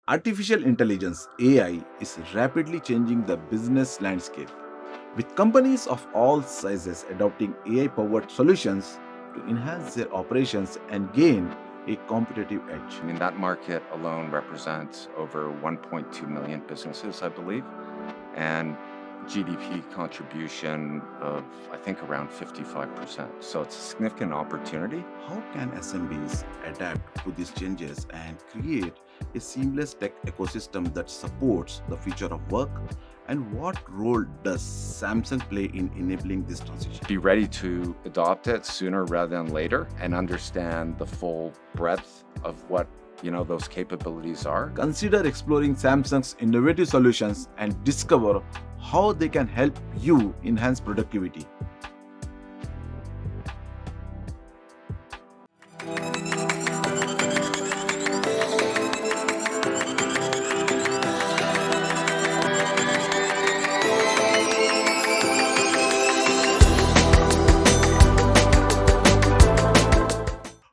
Artificial intelligence (AI) is rapidly changing the business landscape, with companies of all sizes adopting AI powered solutions to enhance their operations and gain a competitive edge. That market alone represents over 1.2 million businesses, I believe, and GDP contribution of, I think, around 55%. So it's a significant opportunity. How can SMBs adapt to these changes and create a seamless tech ecosystem that supports the future of work? And what role does Samsung play in enabling this transition? Be ready to adopt it sooner rather than later and understand the full breadth of what those capabilities are. Consider exploring Samsung's innovative solutions and discover how they can help you enhance productivity.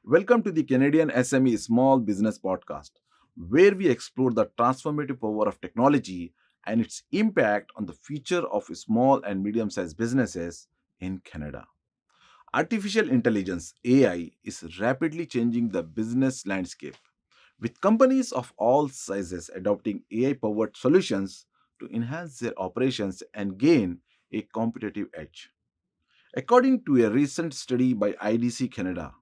Welcome to the Canadian SME Small Business Podcast, where we explore the transformative power of technology and its impact on the future of small and medium sized businesses in Canada. Artificial intelligence (AI) is rapidly changing the business landscape, with companies of all sizes adopting AI powered solutions to enhance their operations and gain a competitive edge. According to a recent study by IDC Canada,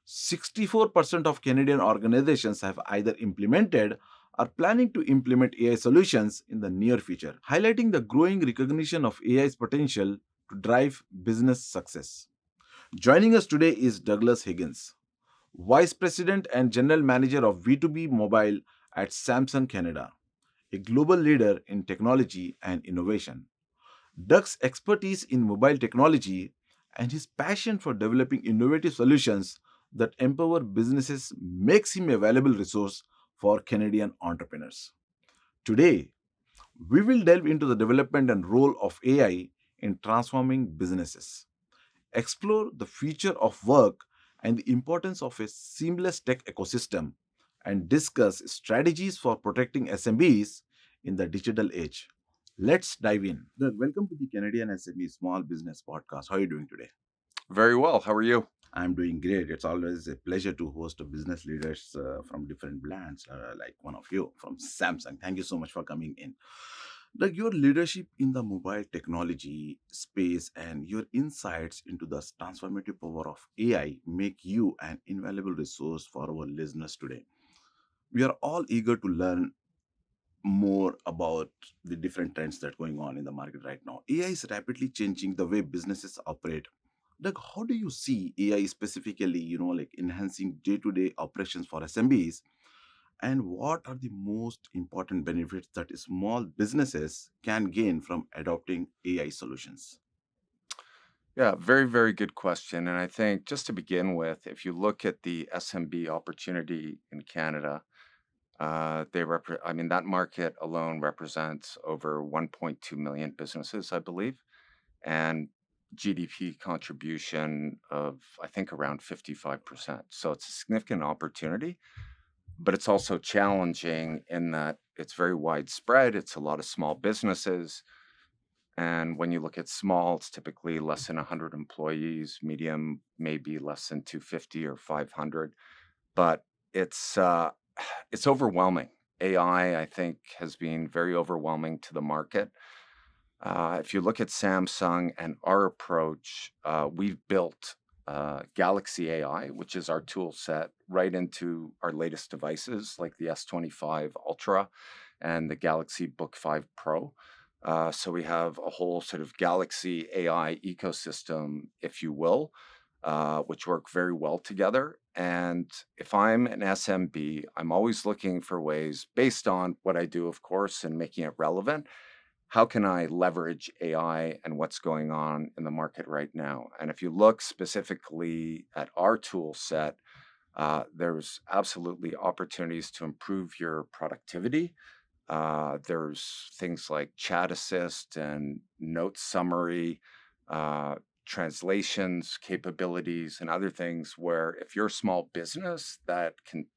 64% of Canadian organizations have either implemented or planning to implement AI solutions in the near future, highlighting the growing recognition of AI's potential to drive business success. Joining us today is Douglas Higgins, Vice President and General Manager of B2B Mobile at Samsung Canada, a global leader in technology and innovation. Doug's expertise in mobile technology and his passion for developing innovative solutions that empower businesses makes him a valuable resource for Canadian entrepreneurs. Today, we will delve into the development and role of AI in transforming businesses, explore the future of work and the importance of a seamless tech ecosystem, and discuss strategies for protecting SMBs in the digital age. Let's dive in. Doug, welcome to the Canadian SME Small Business Podcast. How are you doing today? Very well. How are you? I'm doing great. It's always a pleasure to host business leaders from different brands, like one of you from Samsung. Thank you so much for coming in. Like your leadership in the mobile technology space and your insights into the transformative power of AI make you an invaluable resource for our listeners today. We are all eager to learn more about the different trends that are going on in the market right now. AI is rapidly changing the way businesses operate. Like, how do you see AI specifically, like enhancing day-to-day operations for SMBs? And what are the most important benefits that small businesses can gain from adopting AI solutions? Yeah, very, very good question. And I think just to begin with, if you look at the SMB opportunity in Canada, that market alone represents over 1.2 million businesses, I believe, and GDP contribution of, I think, around 55%. So it's a significant opportunity, but it's also challenging in that it's very widespread. It's a lot of small businesses. And when you look at small, it's typically less than 100 employees, medium, maybe less than 250 or 500. But it's uh, it's overwhelming. AI, I think, has been very overwhelming to the market. If you look at Samsung and our approach, we've built Galaxy AI, which is our tool set, right into our latest devices like the S25 Ultra and the Galaxy Book 5 Pro. So we have a whole sort of Galaxy AI ecosystem, if you will, which work very well together. And if I'm an SMB, I'm always looking for ways based on what I do, of course, and making it relevant. How can I leverage AI and what's going on in the market right now? And if you look specifically at our tool set, there's absolutely opportunities to improve your productivity. There's things like chat assist and note summary, uh, translations, capabilities, and other things where if you're a small business, that can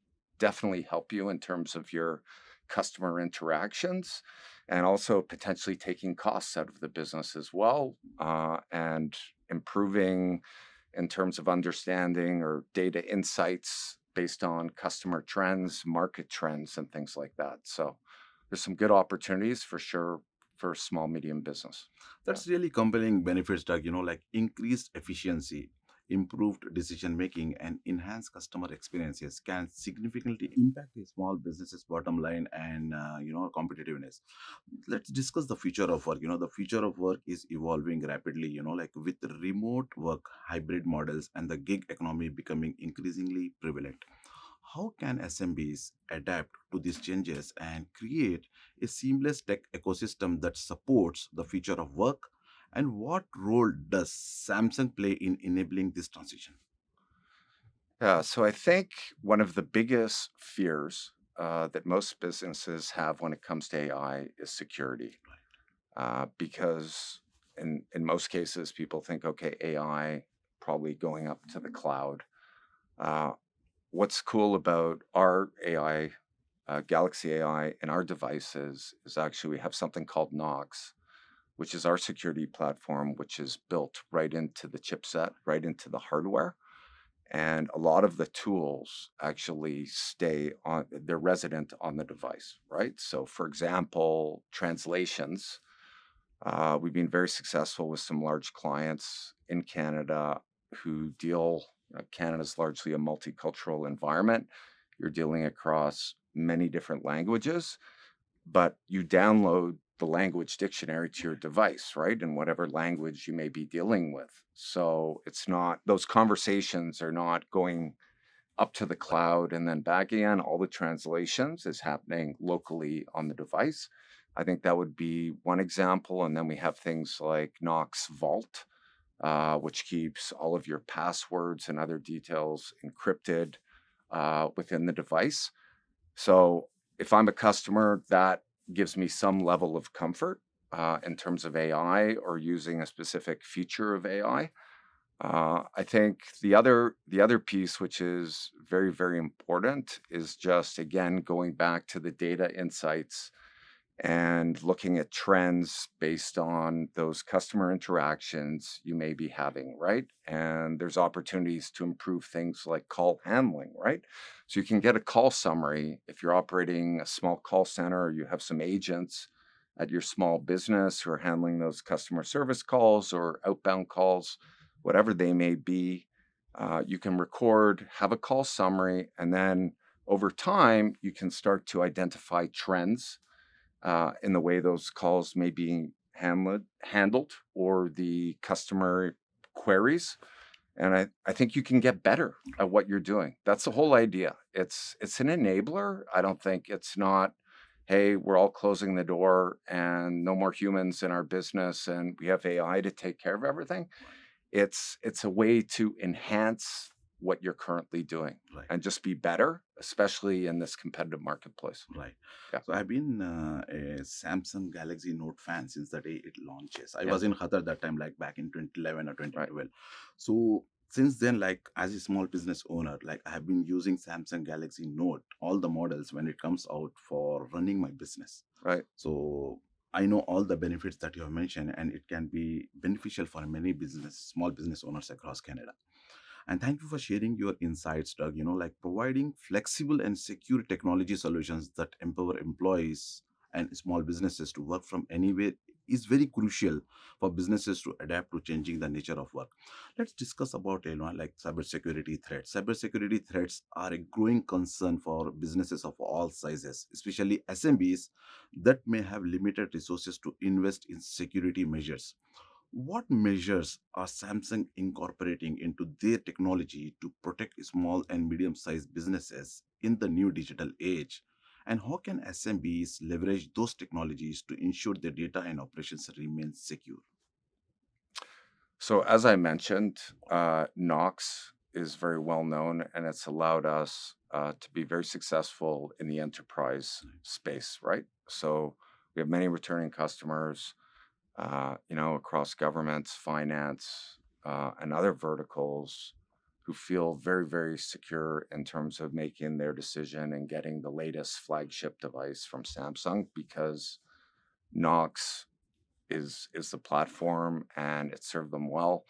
definitely help you in terms of your customer interactions, and also potentially taking costs out of the business as well, and improving in terms of understanding or data insights based on customer trends, market trends, and things like that. So there's some good opportunities for sure for small, medium business. Yeah. That's really compelling benefits, Doug, like increased efficiency, improved decision making, and enhanced customer experiences can significantly impact a small business's bottom line and, competitiveness. Let's discuss the future of work. The future of work is evolving rapidly, like with remote work, hybrid models, and the gig economy becoming increasingly prevalent. How can SMBs adapt to these changes and create a seamless tech ecosystem that supports the future of work? And what role does Samsung play in enabling this transition? Yeah, so I think one of the biggest fears that most businesses have when it comes to AI is security, because in most cases people think, okay, AI probably going up to the cloud. Uh, what's cool about our AI, Galaxy AI, and our devices is actually we have something called Knox, which is our security platform, which is built right into the chipset, right into the hardware. And a lot of the tools actually they're resident on the device, right? So, for example, translations. We've been very successful with some large clients in Canada who Canada's largely a multicultural environment. You're dealing across many different languages, but you download the language dictionary to your device, right? In whatever language you may be dealing with. So it's not, those conversations are not going up to the cloud and then back again. All the translations is happening locally on the device. I think that would be one example. And then we have things like Knox Vault, which keeps all of your passwords and other details encrypted within the device. So if I'm a customer, that gives me some level of comfort in terms of AI or using a specific feature of AI. I think the other piece, which is very, very important, is just again going back to the data insights and looking at trends based on those customer interactions you may be having, right? And there's opportunities to improve things like call handling, right? So you can get a call summary if you're operating a small call center or you have some agents at your small business who are handling those customer service calls or outbound calls, whatever they may be. You can record, have a call summary, and then over time, you can start to identify trends in the way those calls may be handled or the customer queries. And I think you can get better at what you're doing. That's the whole idea. It's an enabler. I don't think it's not, hey, we're all closing the door and no more humans in our business and we have AI to take care of everything. It's a way to enhance what you're currently doing Right. and just be better, especially in this competitive marketplace. Right. Yeah. So I've been a Samsung Galaxy Note fan since the day it launches. I Yeah. was in Qatar that time, like back in 2011 or Right. 2012. So since then, like as a small business owner, like I have been using Samsung Galaxy Note, all the models when it comes out for running my business. Right. So I know all the benefits that you have mentioned, and it can be beneficial for many small business owners across Canada. And thank you for sharing your insights, Doug. Like providing flexible and secure technology solutions that empower employees and small businesses to work from anywhere is very crucial for businesses to adapt to changing the nature of work. Let's discuss about like cybersecurity threats. Cybersecurity threats are a growing concern for businesses of all sizes, especially SMBs that may have limited resources to invest in security measures. What measures are Samsung incorporating into their technology to protect small and medium sized businesses in the new digital age? And how can SMBs leverage those technologies to ensure their data and operations remain secure? So, as I mentioned, Knox is very well known and it's allowed us to be very successful in the enterprise space, right? So, we have many returning customers, across governments, finance, and other verticals who feel very, very secure in terms of making their decision and getting the latest flagship device from Samsung, because Knox is the platform and it served them well.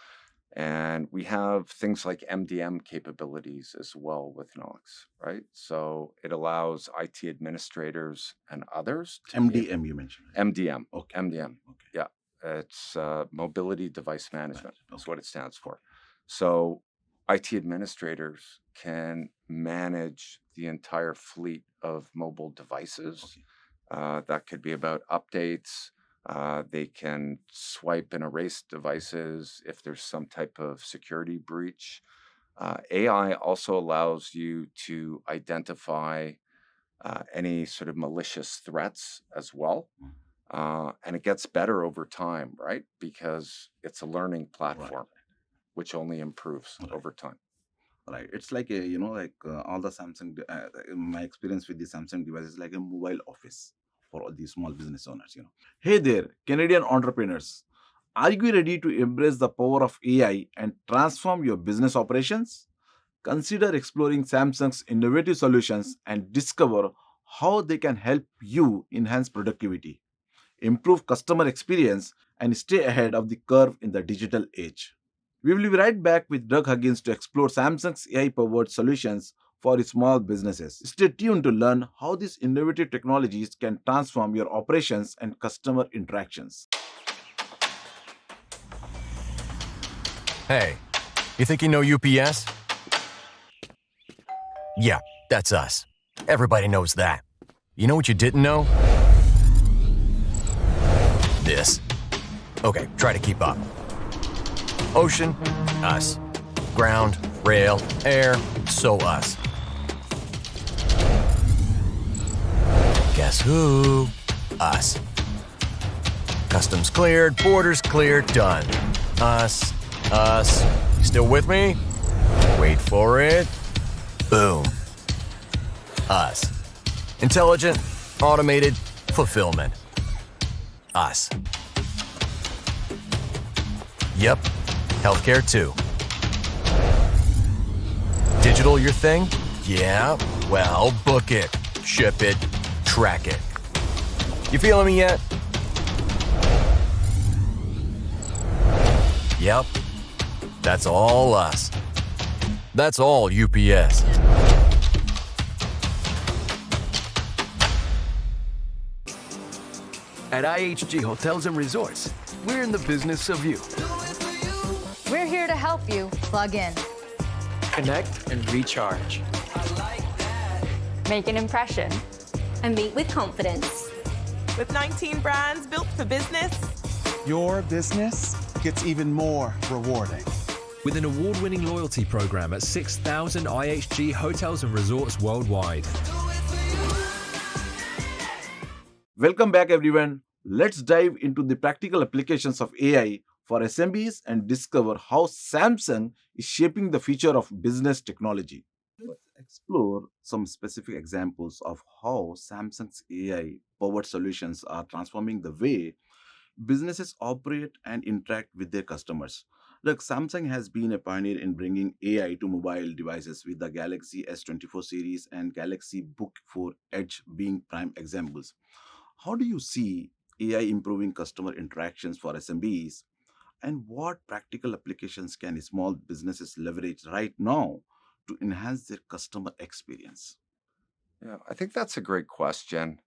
And we have things like MDM capabilities as well with Knox, right? So it allows IT administrators and others to MDM you mentioned. MDM. Okay. MDM. Okay. Yeah. It's mobility device management. Right. That's what it stands for. So IT administrators can manage the entire fleet of mobile devices. Okay. That could be about updates. They can swipe and erase devices if there's some type of security breach. AI also allows you to identify any sort of malicious threats as well. And it gets better over time, right? Because it's a learning platform, which only improves over time. Right. It's like all the Samsung. My experience with the Samsung device is like a mobile office for all these small business owners. Hey there, Canadian entrepreneurs. Are you ready to embrace the power of AI and transform your business operations? Consider exploring Samsung's innovative solutions and discover how they can help you enhance productivity, improve customer experience, and stay ahead of the curve in the digital age. We will be right back with Doug Higgins to explore Samsung's AI powered solutions for small businesses. Stay tuned to learn how these innovative technologies can transform your operations and customer interactions. Hey, you think you know UPS? Yeah, that's us. Everybody knows that. You know what you didn't know? This. Okay, try to keep up. Ocean, us. Ground, rail, air, so us. Guess who? Us. Customs cleared, borders cleared, done. Us. You still with me? Wait for it. Boom. Us. Intelligent, automated, fulfillment. Us. Yep. Healthcare too. Digital your thing? Yeah. Well, book it, ship it, track it. You feeling me yet? Yep. That's all us. That's all UPS. At IHG Hotels and Resorts, we're in the business of you. We're here to help you plug in, Connect and recharge. Make an impression, and meet with confidence. With 19 brands built for business, your business gets even more rewarding. With an award-winning loyalty program at 6,000 IHG hotels and resorts worldwide. Welcome back, everyone. Let's dive into the practical applications of AI for SMBs and discover how Samsung is shaping the future of business technology. Let's explore some specific examples of how Samsung's AI-powered solutions are transforming the way businesses operate and interact with their customers. Look, Samsung has been a pioneer in bringing AI to mobile devices, with the Galaxy S24 series and Galaxy Book 4 Edge being prime examples. How do you see AI improving customer interactions for SMBs? And what practical applications can small businesses leverage right now to enhance their customer experience? Yeah, I think that's a great question.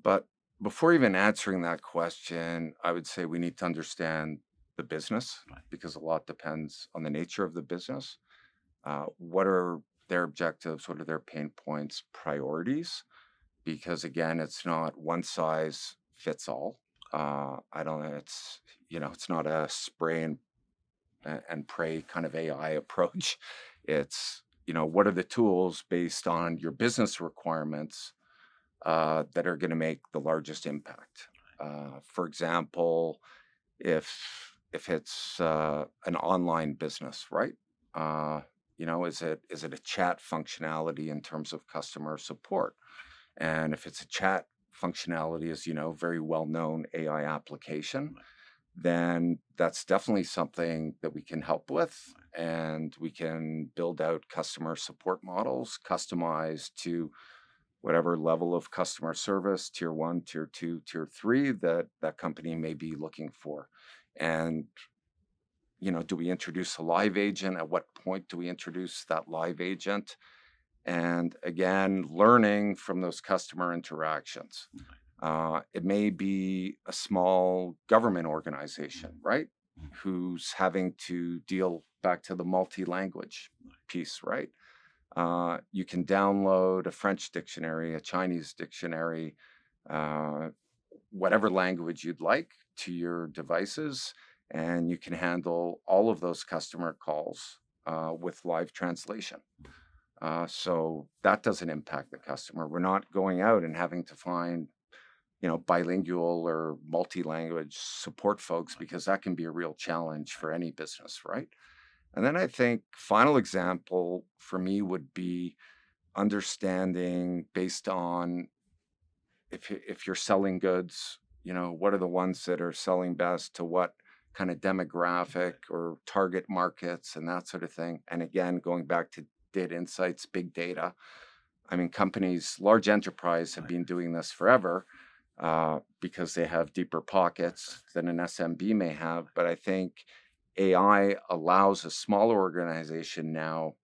But before even answering that question, I would say we need to understand the business, because a lot depends on the nature of the business. What are their objectives? What are their pain points, priorities? Because again, it's not one size fits all. It's not a spray and pray kind of AI approach. It's, what are the tools based on your business requirements that are going to make the largest impact? For example, if it's an online business, right? Is it a chat functionality in terms of customer support? And if it's a chat functionality, as very well-known AI application, then that's definitely something that we can help with. and we can build out customer support models customized to whatever level of customer service, tier 1, tier 2, tier 3, that that company may be looking for. And do we introduce a live agent? At what point do we introduce that live agent? And again, learning from those customer interactions. It may be a small government organization, right? Who's having to deal back to the multi-language piece, right? You can download a French dictionary, a Chinese dictionary, whatever language you'd like to your devices, and you can handle all of those customer calls with live translation. So that doesn't impact the customer. We're not going out and having to find, bilingual or multi-language support folks, because that can be a real challenge for any business, right? And then I think final example for me would be understanding based on if you're selling goods, what are the ones that are selling best to what kind of demographic or target markets and that sort of thing. And again, going back to data insights, big data. I mean, companies, large enterprise have been doing this forever because they have deeper pockets than an SMB may have. But I think AI allows a smaller organization now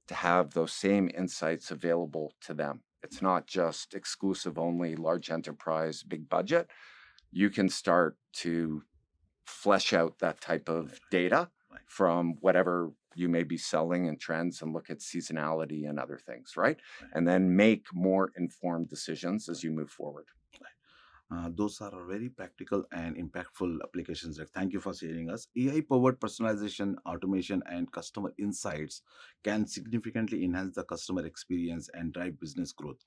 to have those same insights available to them. It's not just exclusive only large enterprise, big budget. You can start to flesh out that type of data from whatever you may be selling and trends, and look at seasonality and other things, right? And then make more informed decisions as you move forward. Those are very practical and impactful applications. Thank you for sharing us. AI-powered personalization, automation, and customer insights can significantly enhance the customer experience and drive business growth.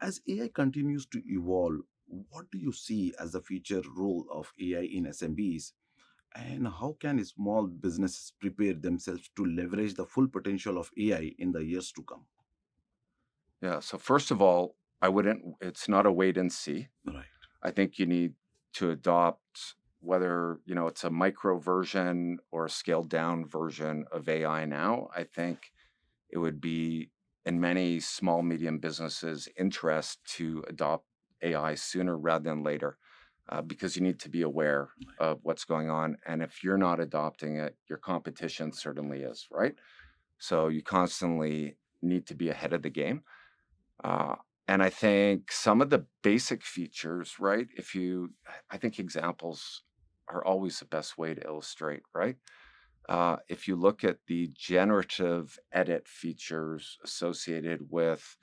As AI continues to evolve, what do you see as the future role of AI in SMBs? And how can small businesses prepare themselves to leverage the full potential of AI in the years to come? Yeah. So first of all, it's not a wait and see. Right. I think you need to adopt, whether, it's a micro version or a scaled down version of AI now. I think it would be in many small, medium businesses' interest to adopt AI sooner rather than later, because you need to be aware of what's going on. And if you're not adopting it, your competition certainly is, right? So you constantly need to be ahead of the game. And I think some of the basic features, right? I think examples are always the best way to illustrate, right? If you look at the generative edit features associated with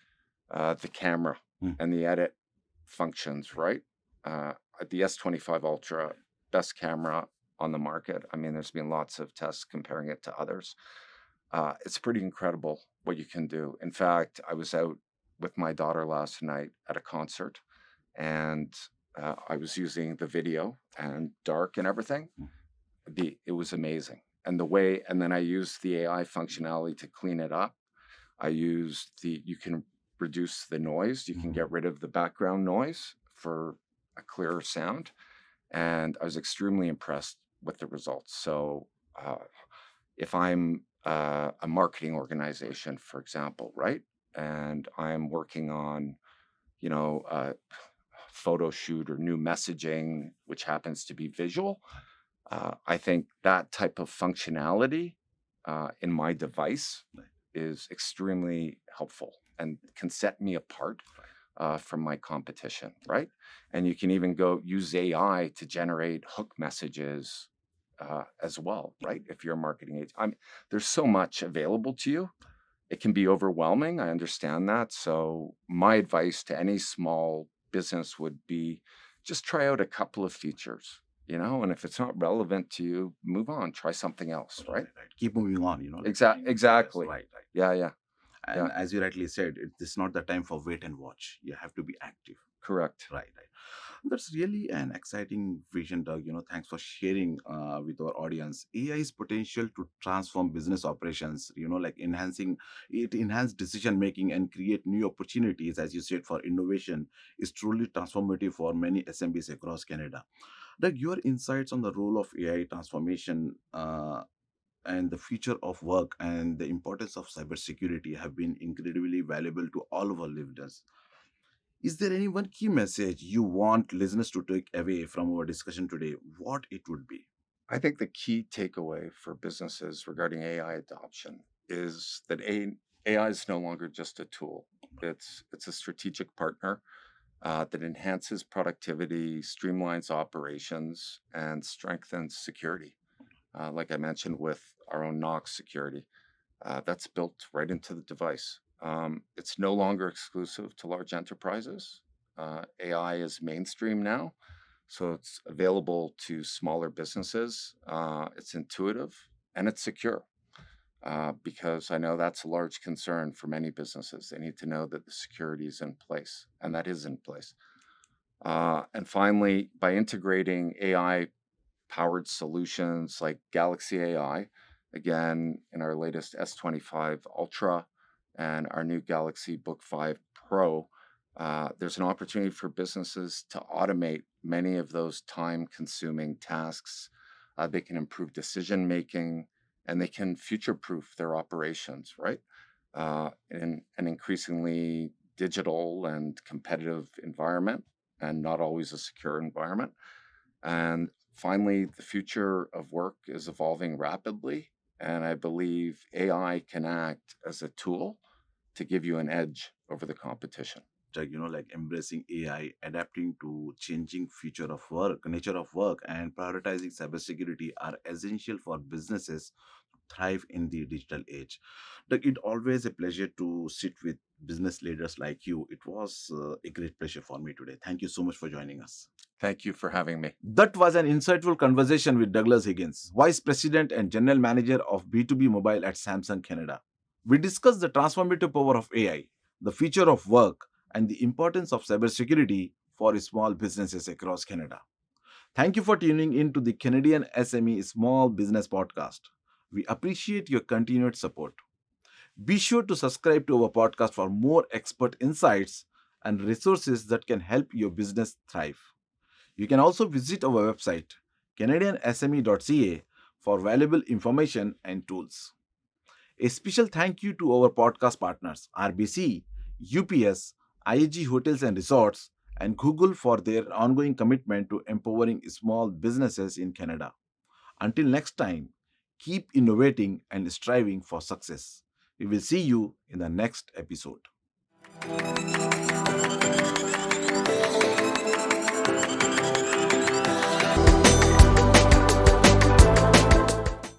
the camera and the edit functions, right? The S25 Ultra, best camera on the market. I mean, there's been lots of tests comparing it to others. It's pretty incredible what you can do. In fact, I was out with my daughter last night at a concert, and I was using the video and dark and everything. It was amazing. And then I used the AI functionality to clean it up. You can reduce the noise. You can get rid of the background noise for a clearer sound. And I was extremely impressed with the results. So if I'm a marketing organization, for example, right? And I'm working on, a photo shoot or new messaging, which happens to be visual. I think that type of functionality in my device is extremely helpful and can set me apart from my competition, right? And you can even go use AI to generate hook messages as well, right? If you're a marketing agent, there's so much available to you. It can be overwhelming. I understand that. So my advice to any small business would be just try out a couple of features, and if it's not relevant to you, move on, try something else, right? Keep moving on, Exactly. Right. Yeah. And as you rightly said, it's not the time for wait and watch. You have to be active. Correct. Right. That's really an exciting vision, Doug. Thanks for sharing with our audience. AI's potential to transform business operations, like enhance decision making and create new opportunities, as you said, for innovation, is truly transformative for many SMBs across Canada. Doug, your insights on the role of AI transformation and the future of work and the importance of cybersecurity have been incredibly valuable to all of our listeners. Is there any one key message you want listeners to take away from our discussion today? What it would be? I think the key takeaway for businesses regarding AI adoption is that AI is no longer just a tool. It's a strategic partner that enhances productivity, streamlines operations, and strengthens security. Like I mentioned with our own Knox security, that's built right into the device. It's no longer exclusive to large enterprises. AI is mainstream now, so it's available to smaller businesses. It's intuitive and it's secure. Because I know that's a large concern for many businesses. They need to know that the security is in place, and that is in place. And finally, by integrating AI powered solutions like Galaxy AI, again, in our latest S25 Ultra and our new Galaxy Book 5 Pro, there's an opportunity for businesses to automate many of those time consuming tasks. They can improve decision making, and they can future-proof their operations, right? In an increasingly digital and competitive environment, and not always a secure environment. And finally, the future of work is evolving rapidly, and I believe AI can act as a tool to give you an edge over the competition. Like embracing AI, adapting to changing future of work, nature of work, and prioritizing cybersecurity are essential for businesses to thrive in the digital age. Like it always a pleasure to sit with business leaders like you. It was a great pleasure for me today. Thank you so much for joining us. Thank you for having me. That was an insightful conversation with Douglas Higgins, Vice President and General Manager of B2B Mobile at Samsung Canada. We discussed the transformative power of AI, the future of work, and the importance of cybersecurity for small businesses across Canada. Thank you for tuning in to the Canadian SME Small Business Podcast. We appreciate your continued support. Be sure to subscribe to our podcast for more expert insights and resources that can help your business thrive. You can also visit our website, CanadianSME.ca, for valuable information and tools. A special thank you to our podcast partners, RBC, UPS, IAG Hotels and Resorts, and Google for their ongoing commitment to empowering small businesses in Canada. Until next time, keep innovating and striving for success. We will see you in the next episode.